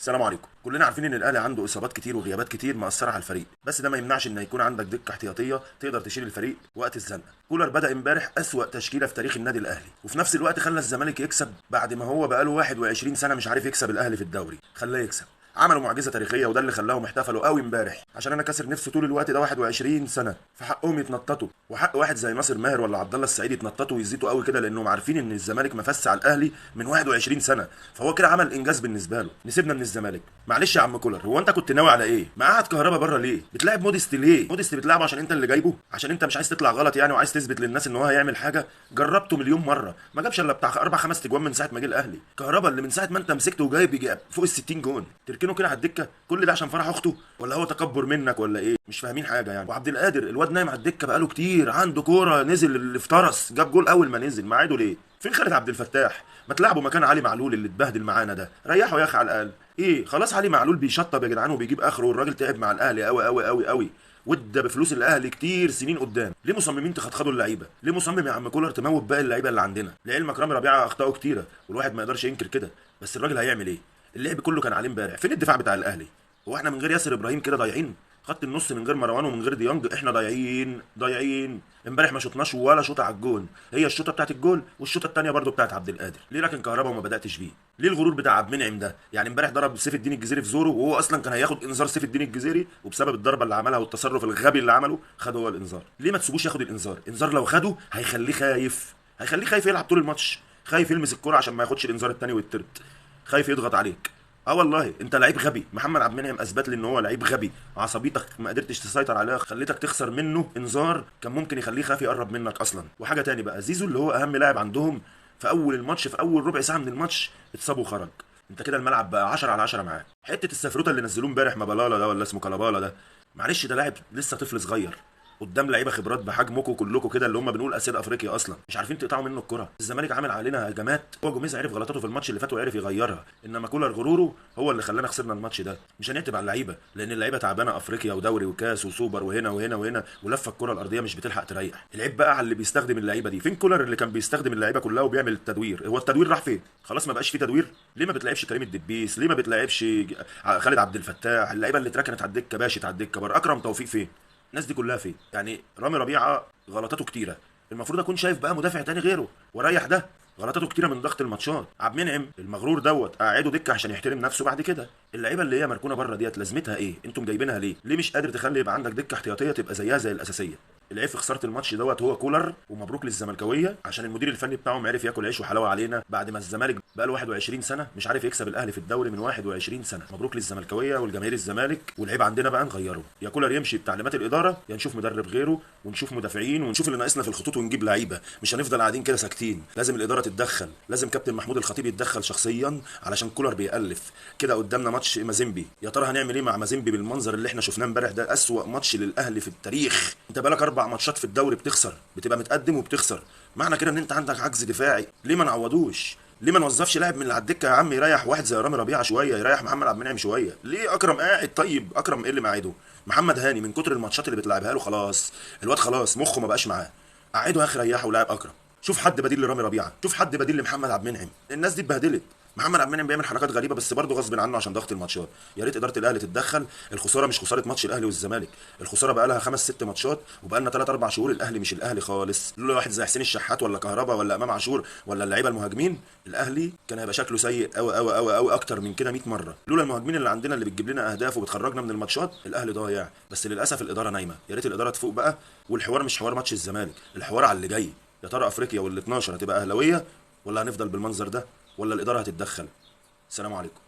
السلام عليكم. كلنا عارفين ان الاهلي عنده اصابات كتير وغيابات كتير مأثره على الفريق، بس ده ما يمنعش ان يكون عندك دكه احتياطيه تقدر تشيل الفريق وقت الزنقه. كولر بدأ امبارح اسوأ تشكيله في تاريخ النادي الاهلي، وفي نفس الوقت خلى الزمالك يكسب بعد ما هو بقاله 21 سنه مش عارف يكسب الاهلي في الدوري، خلاه يكسب. عملوا معجزه تاريخيه وده اللي خلاهم احتفلوا قوي امبارح، عشان انا كاسر نفسي طول الوقت ده 21 سنه، فحقهم يتنططوا، وحق واحد زي ناصر ماهر ولا عبد الله السعيد يتنططوا ويزيدوا قوي كده، لانهم عارفين ان الزمالك مفس على الاهلي من 21 سنه، فهو كده عمل انجاز بالنسبه له. نسيبنا من الزمالك. معلش يا عم كولر، هو انت كنت ناوي على ايه؟ مقعد كهربا بره ليه؟ بتلعب موديست ليه؟ موديست بتلعبه عشان انت اللي جايبه؟ عشان انت مش عايز تطلع غلط يعني، وعايز تثبت للناس ان هو هيعمل حاجه؟ جربته مليون مره، ما جابش الا بتاع اربع خمس تجوان من ساعه ما جه الاهلي. كهربا اللي من ساعه ما انت مسكته وجايب يجي فوق ال 60 جون، تركنه كده على الدكه؟ كل ده عشان فرح اخته؟ ولا هو تكبر منك ولا ايه؟ مش فاهمين حاجه يعني. وعبد القادر الواد نايم على الدكه بقاله كتير، عنده كوره نزل اللي افترس جاب جول اول ما نزل، معاده ليه؟ فين خالد عبد الفتاح؟ ما تلعبوا مكان علي معلول اللي اتبهدل معانا ده، ريحوا يا اخي على الاقل. ايه خلاص، علي معلول بيشطب يا جدعان وبيجيب اخره، والراجل تعب مع الاهلي قوي قوي قوي قوي، وادى بفلوس الاهلي كتير سنين قدام. ليه مصممين تخطخدوا اللعيبه؟ ليه مصمم يا عم كولر تموت باقي اللعيبه اللي عندنا؟ لعلمك رامي ربيعه اخطائه كتيره والواحد ما يقدرش ينكر كده، بس الراجل هيعمل ايه؟ اللعب كله كان عليه امبارح. فين الدفاع بتاع الاهلي؟ هو احنا من غير ياسر ابراهيم كده ضايعين؟ خط النص من غير مروان ومن غير ديانج احنا ضايعين ضايعين. امبارح ما شطناش ولا شوطه على الجون، هي الشوطه بتاعت الجول والشوطه الثانيه برده بتاعت عبد القادر. ليه راكن كهربا وما بداتش بيه؟ ليه الغرور بتاع عبد المنعم ده؟ يعني امبارح ضرب سيف الدين الجزيري في زوره، وهو اصلا كان هياخد انذار سيف الدين الجزيري، وبسبب الضربه اللي عملها والتصرف الغبي اللي عمله خد هو الانذار. ليه ما تسيبوش ياخد الانذار؟ انذار لو خده هيخليه خايف، هيخليه خايف يلعب طول الماتش، خايف يلمس الكرة عشان ما ياخدش الانذار الثاني ويترد، خايف يضغط عليك. اه والله انت لعيب غبي. محمد عبد المنعم اثبت لي ان هو لعيب غبي، عصبيتك ما قدرتش تسيطر عليها، خليتك تخسر منه انذار كان ممكن يخليه خاف يقرب منك اصلا. وحاجه تاني بقى، زيزو اللي هو اهم لاعب عندهم في اول الماتش، في اول ربع ساعه من الماتش اتصاب وخرج، انت كده الملعب بقى 10 على 10 معاه. حته السفروته اللي نزلوه امبارح مبلاله ده ولا اسمه كلابالا ده، معلش ده لاعب لسه طفل صغير قدام لعيبه خبرات بحجمكم كلكم كده، اللي هم بنقول اسياد افريقيا اصلا، مش عارفين تقطعوا منه الكره. الزمالك عامل علينا هجمات، هو جوميز عرف غلطاته في الماتش اللي فات وعرف يغيرها، انما كولر غروره هو اللي خلانا خسرنا الماتش ده. مش هنعتب على اللعيبه، لان اللعيبه تعبانه، افريقيا ودوري وكاس وسوبر وهنا وهنا وهنا، ولفه الكره الارضيه مش بتلحق تريح. العيب بقى على اللي بيستخدم اللعيبه دي. فين كولر اللي كان بيستخدم اللعيبه كلها وبيعمل التدوير؟ هو التدوير راح فين؟ خلاص ما بقاش في تدوير. ليه ما بتلعبش كريم الدبيس؟ ليه ما بتلعبش خالد عبد الفتاح؟ اللعيبه اللي اتركنت على الدكه باشت على الدكه بره. اكرم توفيق فين؟ الناس دي كلها فين؟ يعني رامي ربيعه غلطاته كتيره، المفروض اكون شايف بقى مدافع تاني غيره واريح ده، غلطاته كتيره من ضغط الماتشات. عبد المنعم المغرور دوت قاعده دكه عشان يحترم نفسه بعد كده. اللعيبه اللي هي مركونه بره ديت لازمتها ايه؟ انتم جايبينها ليه؟ ليه مش قادر تخلي يبقى عندك دكه احتياطيه تبقى زيها زي الاساسيه؟ العيب في خساره الماتش دوت هو كولر، ومبروك للزملكاويه عشان المدير الفني بتاعهم عرف ياكل عيش وحلاوه علينا، بعد ما الزمالك بقى له 21 سنه مش عارف يكسب الاهلي في الدوري من 21 سنه. مبروك للزملكاويه والجماهير الزمالك. والعيب عندنا بقى نغيره، يا كولر يمشي بتعليمات الاداره، يا نشوف مدرب غيره ونشوف مدافعين ونشوف اللي ناقصنا في الخطوط ونجيب لعيبه. مش هنفضل قاعدين كده ساكتين، لازم الاداره تتدخل، لازم كابتن محمود الخطيب يتدخل شخصيا علشان كولر بيألف. كده قدامنا ماتش مازيمبي، يا ترى هنعمل ايه مع مازيمبي بالمنظر اللي احنا شفناه امبارح ده؟ اسوأ ماتش للاهلي في التاريخ. انت بقالك 4 ماتشات في الدوري بتخسر، بتبقى متقدم وبتخسر، معنى كده ان انت عندك عجز دفاعي. ليه ما نعوضوش؟ ليه ما نوظفش لاعب من اللي على الدكه يا عم يريح واحد زي رامي ربيعه شويه، يريح محمد عبد المنعم شويه؟ ليه اكرم قاعد؟ طيب اكرم ايه اللي معاده؟ محمد هاني من كتر الماتشات اللي بتلعبها له خلاص الواد خلاص مخه ما بقاش معاه، قعده يا اخي ريحه ولاعب اكرم. شوف حد بديل لرامي ربيعه، شوف حد بديل لمحمد عبد المنعم. الناس دي اتبهدلت. محمد عبد المنعم بيعمل حركات غريبه بس برضه غصب عنه عشان ضغط الماتشات. يا ريت اداره الاهلي تتدخل. الخساره مش خساره ماتش الاهلي والزمالك، الخساره بقى لها 5 6 ماتشات، وبقى لنا 3 4 شهور الاهلي مش الاهلي خالص. لولا واحد زي حسين الشحات ولا كهربا ولا امام عاشور ولا اللعيبه المهاجمين، الاهلي كان هيبقى شكله سيء قوي قوي قوي قوي اكتر من كده 100 مره. لولا المهاجمين اللي عندنا اللي بتجيب لنا اهداف وبتخرجنا من الماتشات، الاهلي ضايع. بس للاسف الاداره نايمه، يا ريت الاداره تفوق بقى. والحوار مش حوار ماتش الزمالك، الحوار على اللي جاي. يا ترى افريقيا وال 12 هتبقى اهلاويه ولا هنفضل بالمنظر ده، ولا الاداره هتتدخل؟ السلام عليكم.